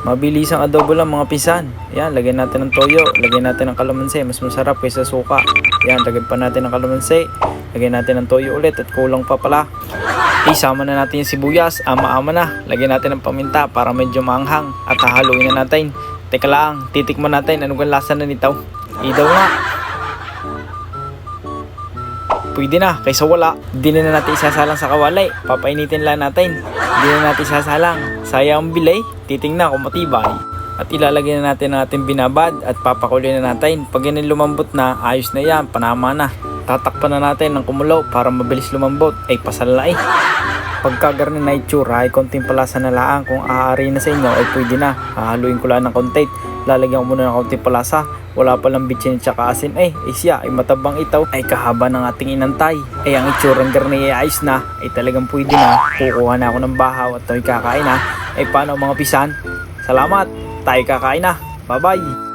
Mabilisang adobo lang mga pisan. Yan, lagyan natin ng toyo, lagyan natin ng kalamansi, mas masarap kaysa suka. Yan, lagyan pa natin ng kalamansi, lagyan natin ng toyo ulit at kulang pa pala. Isama na natin yung sibuyas, ama-ama na. Lagyan natin ng paminta para medyo maanghang at hahaluin na natin. Teka lang, titikman natin anong lasa na nito. Idaw nga. Pwede na, kaysa wala. Hindi na natin isasalang sa kawalay. Papainitin lang natin. Hindi na natin isasalang. Sayang ang bilay, titingnan kung matibay. At ilalagay na natin ang ating binabad at papakuloy na natin. Pag yan lumambot na, ayos na yan, panama na. Tatakpan na natin ng kumulo para mabilis lumambot. Ay pasala eh. Pagkagarni na itsura ay konting palasa na laang. Kung aaari na sa inyo ay pwede na. Hahaluin ko lang ng konti. Lalagyan ko muna ng konting palasa. Wala palang bitsin at saka asin. Siya ay matabang itaw. Ay kahaba ng ating inantay. Ay ang itsurang garni ay ayos na. Ay talagang pwede na. Kukuha na ako ng bahaw at tayo kakain na. Ay paano mga pisan? Salamat. Tayo kakain na. Bye bye.